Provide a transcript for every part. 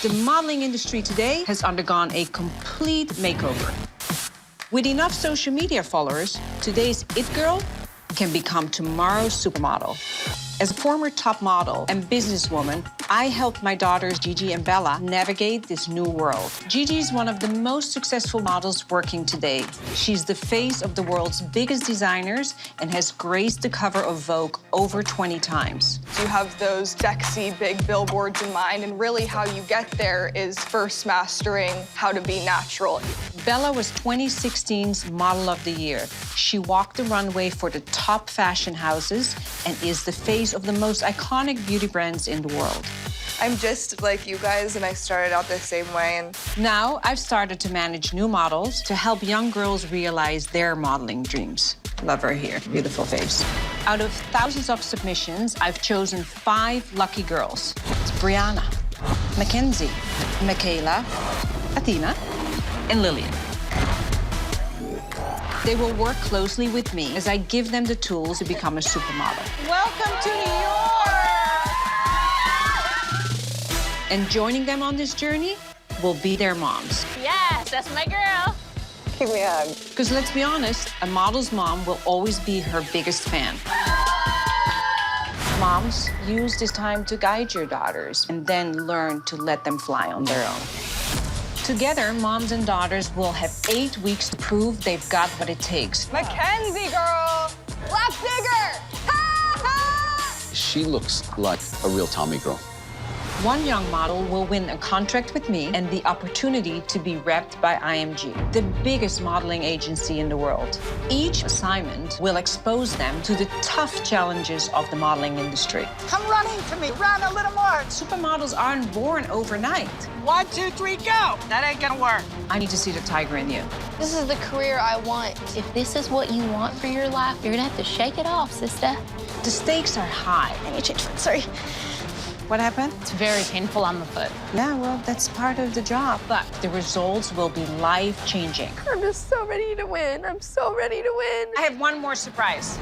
The modeling industry today has undergone a complete makeover. With enough social media followers, today's it girl can become tomorrow's supermodel. As a former top model and businesswoman, I helped my daughters Gigi and Bella navigate this new world. Gigi is one of the most successful models working today. She's the face of the world's biggest designers and has graced the cover of Vogue over 20 times. You have those sexy big billboards in mind, and really how you get there is first mastering how to be natural. Bella was 2016's Model of the Year. She walked the runway for the top fashion houses and is the face of the most iconic beauty brands in the world. I'm just like you guys, and I started out the same way. And now I've started to manage new models to help young girls realize their modeling dreams. Love her here, beautiful face. Out of thousands of submissions, I've chosen 5 lucky girls. It's Brianna, Mackenzie, Michaela, Athena, and Lillian. They will work closely with me as I give them the tools to become a supermodel. Welcome to New York! And joining them on this journey will be their moms. Yes, that's my girl. give me a hug. Because let's be honest, a model's mom will always be her biggest fan. Moms, use this time to guide your daughters and then learn to let them fly on their own. Together, moms and daughters will have 8 weeks to prove they've got what it takes. Mackenzie, girl! Black digger! She looks like a real Tommy girl. One young model will win a contract with me and the opportunity to be repped by IMG, the biggest modeling agency in the world. Each assignment will expose them to the tough challenges of the modeling industry. Come running to me, run a little more. Supermodels aren't born overnight. 1, 2, 3, go. That ain't gonna work. I need to see the tiger in you. This is the career I want. If this is what you want for your life, you're gonna have to shake it off, sister. The stakes are high. I need to change foot, sorry. What happened? It's very painful on the foot. Yeah, well, that's part of the job, but the results will be life-changing. I'm just so ready to win. I'm so ready to win. I have one more surprise.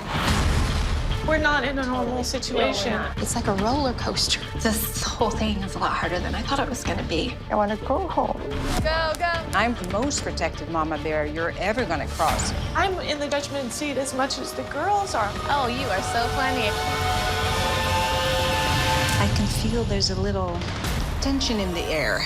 We're not in a normal situation. It's like a roller coaster. This whole thing is a lot harder than I thought it was gonna be. I wanna go home. Go, go. I'm the most protected mama bear you're ever gonna cross. I'm in the judgment seat as much as the girls are. Oh, you are so funny. I can feel there's a little tension in the air.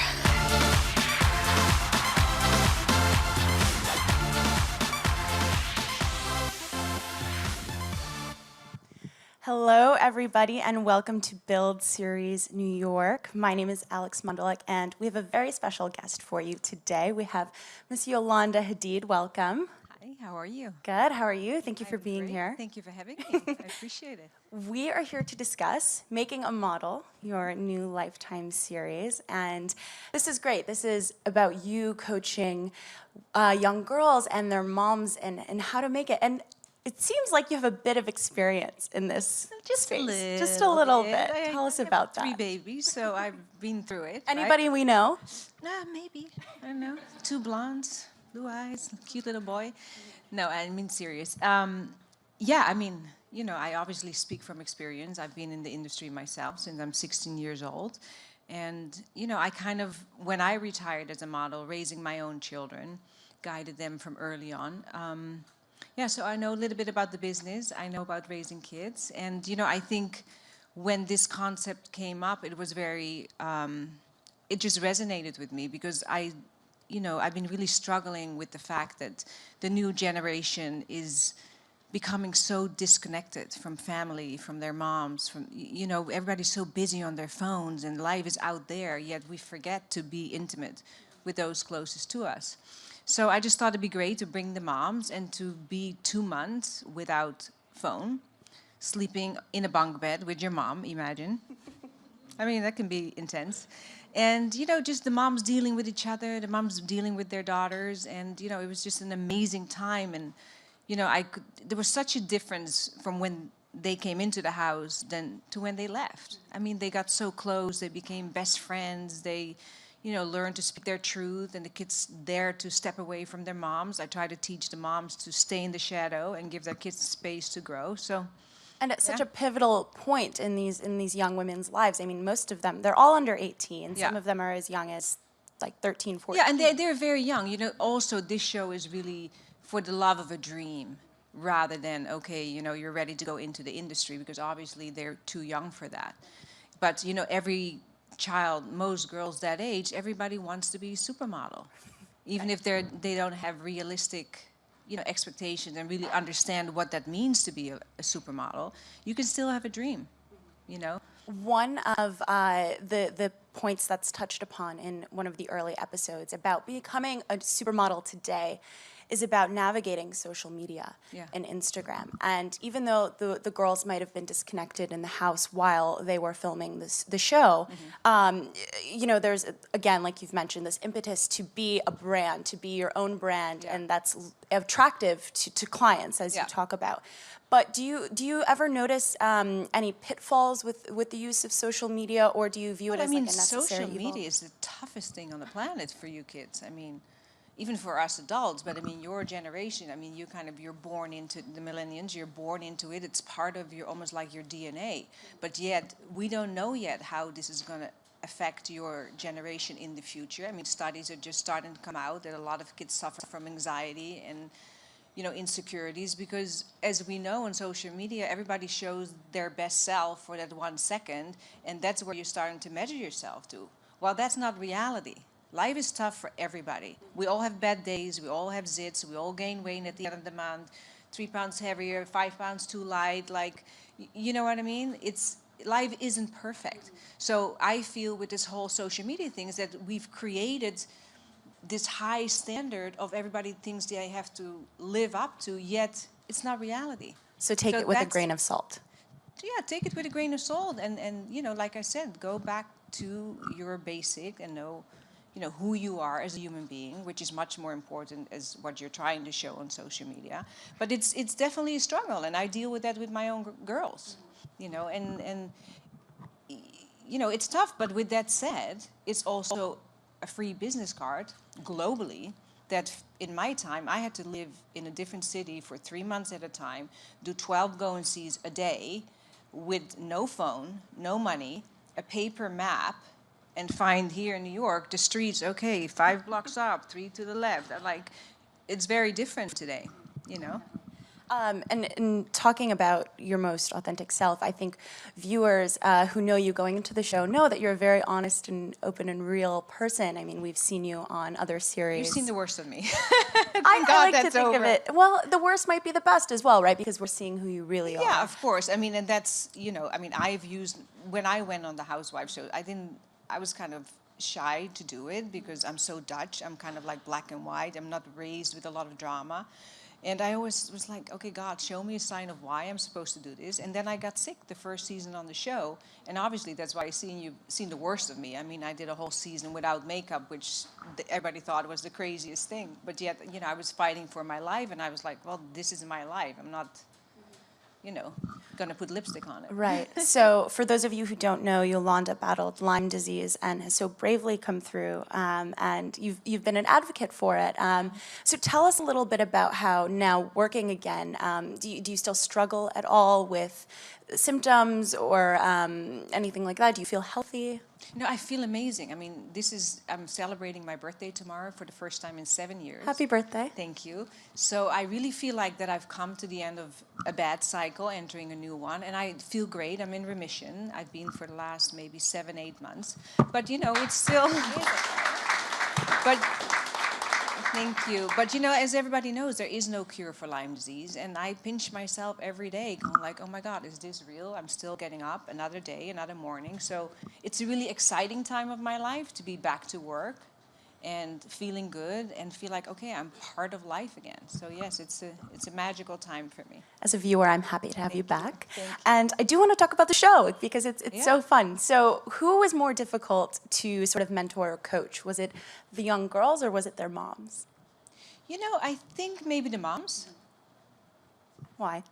Hello, everybody, and welcome to Build Series New York. My name is Alex Mundalik, and we have a very special guest for you today. We have Miss Yolanda Hadid. Welcome. Hi, how are you? Good. How are you? Thank you for being Great. here. Thank you for having me. I appreciate it. We are here to discuss Making a Model, your new Lifetime series. And this is great. This is about you coaching young girls and their moms and how to make it. And it seems like you have a bit of experience in this space. Just a little bit. Tell us about that. 3 babies, so I've been through it. Anybody we know? Nah, maybe. I don't know. 2 blondes, blue eyes, cute little boy. No, I mean serious. Yeah, I mean, you know, I obviously speak from experience. I've been in the industry myself since I'm 16 years old. And, you know, I kind of, when I retired as a model, raising my own children, guided them from early on. Yeah, so I know a little bit about the business. I know about raising kids. And, you know, I think when this concept came up, it was very, it just resonated with me because you know, I've been really struggling with the fact that the new generation is becoming so disconnected from family, from their moms, from, you know, everybody's so busy on their phones and life is out there, yet we forget to be intimate with those closest to us. So I just thought it'd be great to bring the moms and to be 2 months without phone, sleeping in a bunk bed with your mom, imagine. I mean, that can be intense. And, you know, just the moms dealing with each other, the moms dealing with their daughters. And, you know, it was just an amazing time. And, you know, there was such a difference from when they came into the house than to when they left. I mean, they got so close. They became best friends. They, you know, learned to speak their truth. And the kids there to step away from their moms. I try to teach the moms to stay in the shadow and give their kids space to grow. So, And at such a pivotal point in these young women's lives. I mean, most of them, they're all under 18. Some of them are as young as like 13, 14. Yeah, and they're very young. You know, also this show is really for the love of a dream rather than, okay, you know, you're ready to go into the industry, because obviously they're too young for that. But, you know, every child, most girls that age, everybody wants to be a supermodel. Even if they don't have realistic, you know, expectations and really understand what that means to be a supermodel, you can still have a dream, you know? One of the points that's touched upon in one of the early episodes about becoming a supermodel today is about navigating social media and Instagram. And even though the girls might have been disconnected in the house while they were filming the show, you know, there's, again, like you've mentioned, this impetus to be a brand, to be your own brand, and that's attractive to clients, as you talk about. But do you ever notice any pitfalls with the use of social media, or do you view it as like a necessary social media is the toughest thing on the planet for you kids. I mean, even for us adults, but I mean, your generation, I mean, you're born into the millennials, you're born into it, it's part of your, almost like your DNA. But yet, we don't know yet how this is going to affect your generation in the future. I mean, studies are just starting to come out that a lot of kids suffer from anxiety and, you know, insecurities, because as we know on social media, everybody shows their best self for that 1 second, and that's where you're starting to measure yourself to. Well, that's not reality. Life is tough for everybody. We all have bad days, we all have zits, we all gain weight at the end of the month, 3 pounds heavier, 5 pounds too light, like, you know what I mean? Life isn't perfect. So I feel with this whole social media thing is that we've created this high standard of everybody thinks they have to live up to, yet it's not reality. So take it with a grain of salt. Yeah, take it with a grain of salt, and you know, like I said, go back to your basic and know, you know, who you are as a human being, which is much more important as what you're trying to show on social media. But it's definitely a struggle, and I deal with that with my own girls, you know, and you know, it's tough. But with that said, it's also a free business card globally that in my time I had to live in a different city for 3 months at a time, do 12 go-and-sees a day with no phone, no money, a paper map, and find here in New York the streets, okay, 5 blocks up, 3 to the left. Like, it's very different today, you know? And talking about your most authentic self, I think viewers who know you going into the show know that you're a very honest and open and real person. I mean, we've seen you on other series. You've seen the worst of me. I like to think of it. Well, the worst might be the best as well, right? Because we're seeing who you really are. Yeah, of course. I mean, and that's, you know, I mean, I've used, when I went on the Housewives show, I was kind of shy to do it because I'm so Dutch. I'm kind of like black and white. I'm not raised with a lot of drama. And I always was like, okay, God, show me a sign of why I'm supposed to do this. And then I got sick the first season on the show. And obviously that's why you've seen the worst of me. I mean, I did a whole season without makeup, which everybody thought was the craziest thing. But yet, you know, I was fighting for my life. And I was like, well, this is my life. I'm not, you know, going to put lipstick on it. Right. So for those of you who don't know, Yolanda battled Lyme disease and has so bravely come through, and you've been an advocate for it. So tell us a little bit about how now working again, do you still struggle at all with symptoms or anything like that? Do you feel healthy? No, I feel amazing. I mean, I'm celebrating my birthday tomorrow for the first time in 7 years. Happy birthday. Thank you. So I really feel like that I've come to the end of a bad cycle, entering a new one, and I feel great. I'm in remission. I've been for the last maybe 7-8 months. But, you know, it's still... But... Thank you. But, you know, as everybody knows, there is no cure for Lyme disease. And I pinch myself every day going like, oh, my God, is this real? I'm still getting up another day, another morning. So it's a really exciting time of my life to be back to work and feeling good and feel like, okay, I'm part of life again. So, yes, it's a magical time for me. As a viewer, I'm happy to have you back. Thank you. And I do want to talk about the show because it's so fun. So who was more difficult to sort of mentor or coach? Was it the young girls or was it their moms? You know, I think maybe the moms. Why?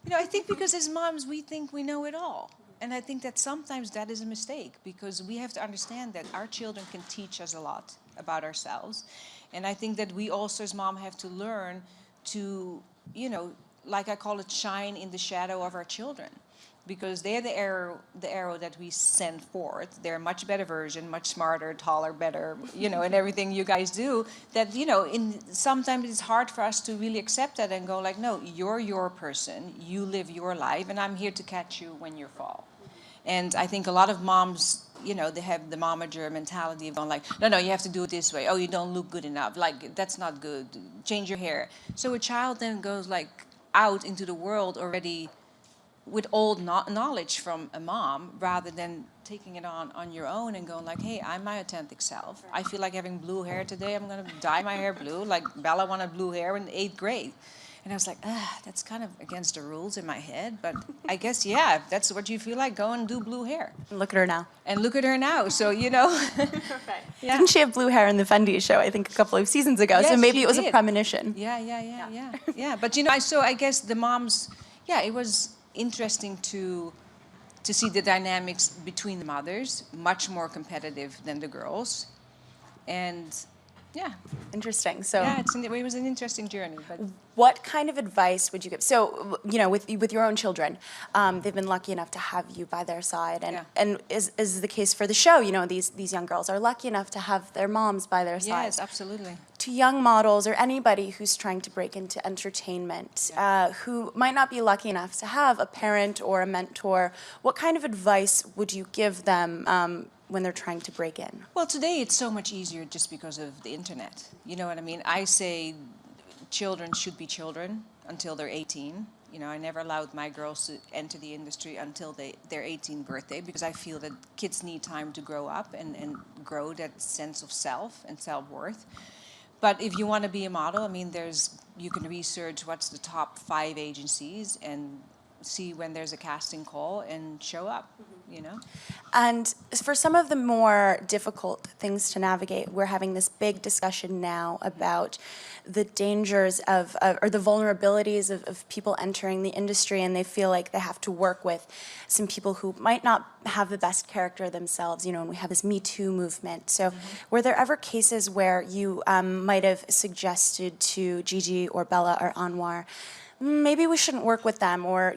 You know, I think because as moms, we think we know it all. And I think that sometimes that is a mistake because we have to understand that our children can teach us a lot about ourselves. And I think that we also as mom have to learn to, you know, like I call it, shine in the shadow of our children. because they're the arrow that we send forth. They're a much better version, much smarter, taller, better, and everything you guys do. That sometimes it's hard for us to really accept that and go like, no, you're your person, you live your life, and I'm here to catch you when you fall. And I think a lot of moms, they have the momager mentality of going like, no, you have to do it this way. Oh, you don't look good enough. Like, that's not good. Change your hair. So a child then goes like out into the world already with old knowledge from a mom, rather than taking it on your own and going like, hey, I'm my authentic self. I feel like having blue hair today. I'm going to dye my hair blue. Like Bella wanted blue hair in 8th grade. And I was like, that's kind of against the rules in my head. But I guess, yeah, if that's what you feel like, go and do blue hair. Look at her now. And look at her now. So, Right. Yeah. Didn't she have blue hair in the Fendi show, I think, a couple of seasons ago? So Yes, maybe she it was did. a premonition. Yeah. But, I guess the moms, it was interesting to see the dynamics between the mothers, much more competitive than the girls. And, yeah. Interesting. So It was an interesting journey. But what kind of advice would you give? So, with your own children, they've been lucky enough to have you by their side, and is the case for the show. These young girls are lucky enough to have their moms by their side. yes, absolutely. To young models or anybody who's trying to break into entertainment, who might not be lucky enough to have a parent or a mentor, what kind of advice would you give them when they're trying to break in? Well, today it's so much easier just because of the internet. You know what I mean? I say children should be children until they're 18. I never allowed my girls to enter the industry until their 18th birthday, because I feel that kids need time to grow up and grow that sense of self and self-worth. But if you want to be a model, you can research what's the top 5 agencies and see when there's a casting call and show up, And for some of the more difficult things to navigate, we're having this big discussion now about the dangers or the vulnerabilities of people entering the industry, and they feel like they have to work with some people who might not have the best character themselves, and we have this Me Too movement. So were there ever cases where you might have suggested to Gigi or Bella or Anwar, maybe we shouldn't work with them, or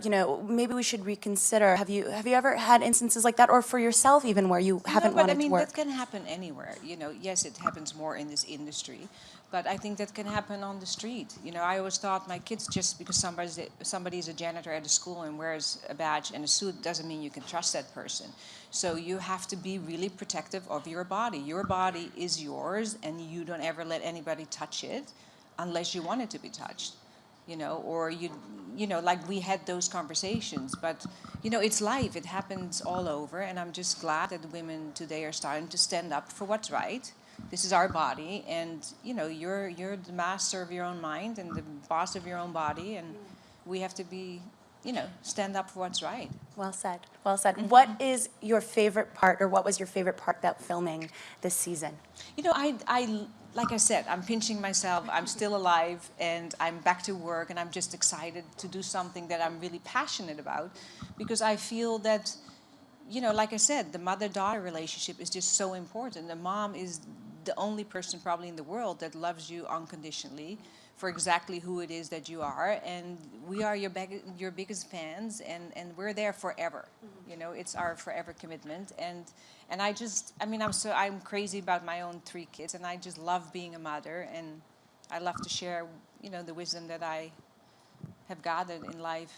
maybe we should reconsider? Have you ever had instances like that, or for yourself even, where you haven't wanted to work? That can happen anywhere. Yes, it happens more in this industry, but I think that can happen on the street. I always thought my kids, just because somebody's a janitor at a school and wears a badge and a suit, doesn't mean you can trust that person. So you have to be really protective of your body. Your body is yours, and you don't ever let anybody touch it unless you want it to be touched. Or like we had those conversations, but it's life. It happens all over, and I'm just glad that women today are starting to stand up for what's right. This is our body, and you're the master of your own mind and the boss of your own body, and we have to be, stand up for what's right. Well said. Well said. What is your favorite part, or what was your favorite part about filming this season? Like I said, I'm pinching myself. I'm still alive, and I'm back to work, and I'm just excited to do something that I'm really passionate about, because I feel that, like I said, the mother-daughter relationship is just so important. The mom is the only person probably in the world that loves you unconditionally for exactly who it is that you are, and we are your biggest fans, and we're there forever. It's our forever commitment, and I'm crazy about my own 3 kids, and I just love being a mother, and I love to share the wisdom that I have gathered in life,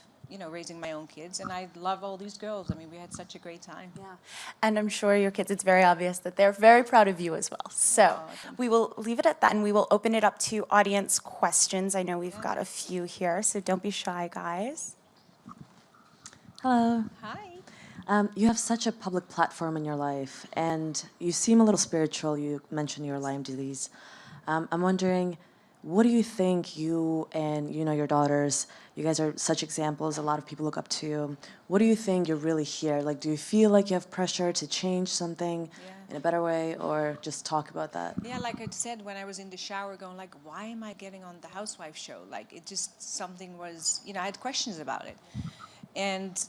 raising my own kids, and I love all these girls. We had such a great time. Yeah, and I'm sure your kids, it's very obvious that they're very proud of you as well. So we will leave it at that, and we will open it up to audience questions. I know we've got a few here, so don't be shy, guys. Hello. Hi. You have such a public platform in your life, and you seem a little spiritual. You mentioned your Lyme disease. I'm wondering, what do you think you and your daughters, you guys are such examples, a lot of people look up to you. What do you think you're really here? Like, do you feel like you have pressure to change something in a better way, or just talk about that? Yeah, like I said, when I was in the shower going like, why am I getting on the housewife show? Like, it just, something was, I had questions about it. And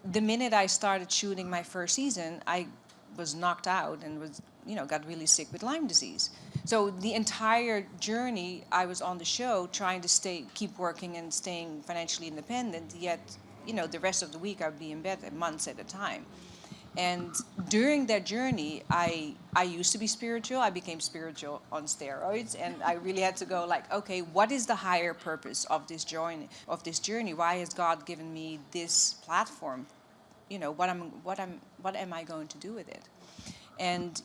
the minute I started shooting my first season, I was knocked out and got really sick with Lyme disease. So the entire journey I was on the show trying to keep working and staying financially independent, yet the rest of the week I would be in bed months at a time. And during that journey, I used to be spiritual. I became spiritual on steroids, and I really had to go like, okay, what is the higher purpose of this journey? Why has God given me this platform? What am I going to do with it? And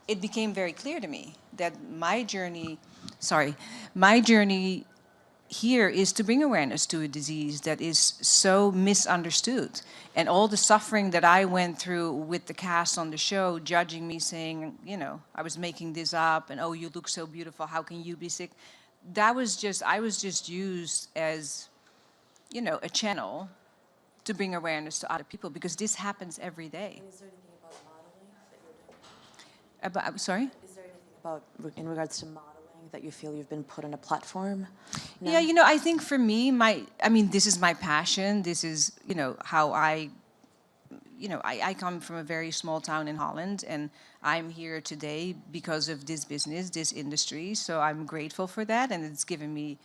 it became very clear to me that my journey here is to bring awareness to a disease that is so misunderstood. And all the suffering that I went through with the cast on the show, judging me, saying, I was making this up, and oh, you look so beautiful, how can you be sick? I was just used as, a channel to bring awareness to other people, because this happens every day. Is there anything about modeling that you're doing? Sorry? Is there anything about, in regards to modeling, that you feel you've been put on a platform? No? Yeah, I think for me, this is my passion. This is, how I come from a very small town in Holland, and I'm here today because of this business, this industry. So I'm grateful for that, and it's given me,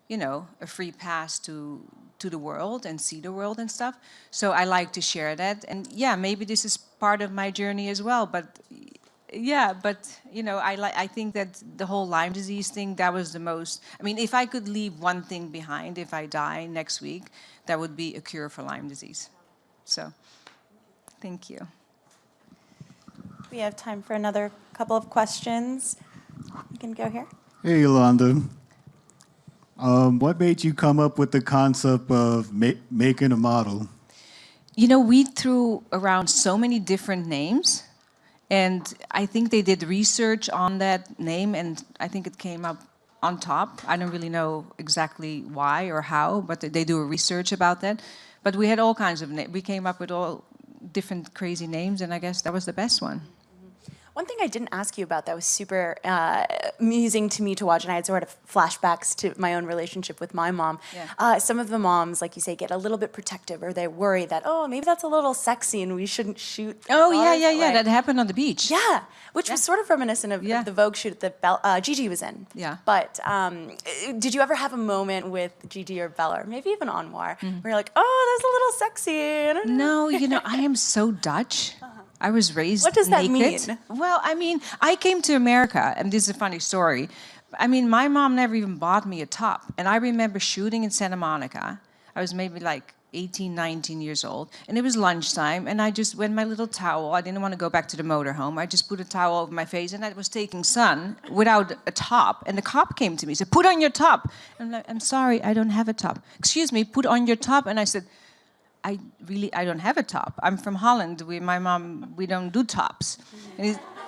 a free pass to the world and see the world and stuff. So I like to share that, and yeah, maybe this is part of my journey as well. But yeah, but I think that the whole Lyme disease thing, that was the most. If I could leave one thing behind, if I die next week, that would be a cure for Lyme disease. So, thank you. We have time for another couple of questions. You can go here. Hey, Yolanda. What made you come up with the concept of making a model? We threw around so many different names. And I think they did research on that name, and I think it came up on top. I don't really know exactly why or how, but they do a research about that. But we had all kinds of names. We came up with all different crazy names, and I guess that was the best one. One thing I didn't ask you about that was super amusing to me to watch, and I had sort of flashbacks to my own relationship with my mom. Yeah. Some of the moms, like you say, get a little bit protective, or they worry that, oh, maybe that's a little sexy and we shouldn't shoot. Oh, yeah. That happened on the beach. Yeah, which was sort of reminiscent of the Vogue shoot that Gigi was in. Yeah. But did you ever have a moment with Gigi or Bella, or maybe even Anwar, where you're like, oh, that's a little sexy? No, I am so Dutch. I was raised What does that naked. mean? Well, I came to America, and this is a funny story. My mom never even bought me a top. And I remember shooting in Santa Monica. I was maybe like 18, 19 years old. And it was lunchtime, and I just went my little towel. I didn't want to go back to the motorhome. I just put a towel over my face, and I was taking sun without a top. And the cop came to me and said, put on your top. And I'm like, I'm sorry, I don't have a top. Excuse me, put on your top. And I said, I don't have a top. I'm from Holland. My mom, we don't do tops.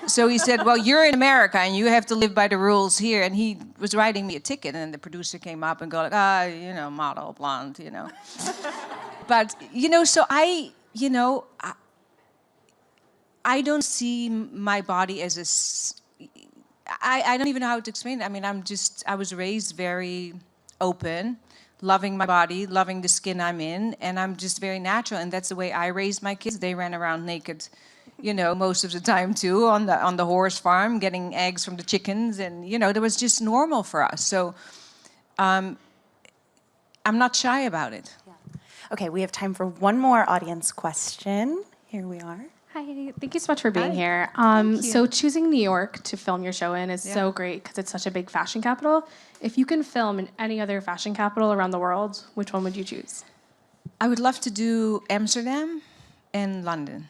So he said, well, you're in America and you have to live by the rules here. And he was writing me a ticket, and then the producer came up and go like, model, blonde, But, so I don't see my body as I don't even know how to explain it. I was raised very open, loving my body, loving the skin I'm in, and I'm just very natural, and that's the way I raised my kids. They ran around naked, most of the time too, on the horse farm, getting eggs from the chickens, and that was just normal for us. So I'm not shy about it. Yeah. Okay, we have time for one more audience question. Here we are. Hi, thank you so much for being here. Thank you. So choosing New York to film your show in is so great because it's such a big fashion capital. If you can film in any other fashion capital around the world, which one would you choose? I would love to do Amsterdam and London.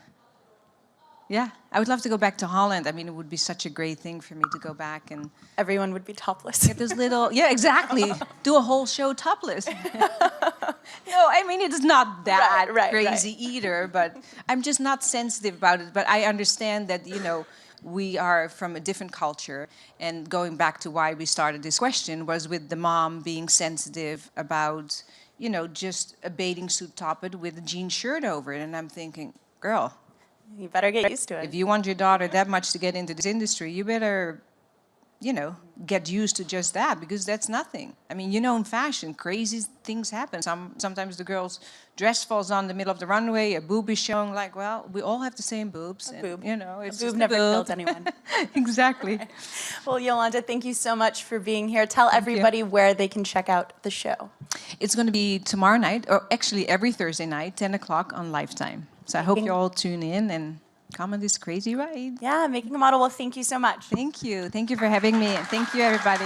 Yeah, I would love to go back to Holland. It would be such a great thing for me to go back and... Everyone would be topless. Get this little... Yeah, exactly. Do a whole show topless. No, it's not that crazy either, but I'm just not sensitive about it. But I understand that, we are from a different culture. And going back to why we started this question was with the mom being sensitive about, just a bathing suit top it with a jean shirt over it. And I'm thinking, girl... You better get used to it. If you want your daughter that much to get into this industry, you better you know, get used to just that, because that's nothing. I mean, you know, in fashion, crazy things happen. Sometimes the girl's dress falls on the middle of the runway, a boob is showing, like, well, we all have the same boobs. And, boob. you know, it's A boob just never a boob. kills anyone. Exactly. Well, Yolanda, thank you so much for being here. Tell everybody where they can check out the show. It's going to be tomorrow night, or actually every Thursday night, 10 o'clock on Lifetime. So I hope you all tune in and come on this crazy ride. Yeah, Making a Model. Well, thank you so much. Thank you. Thank you for having me. And thank you, everybody.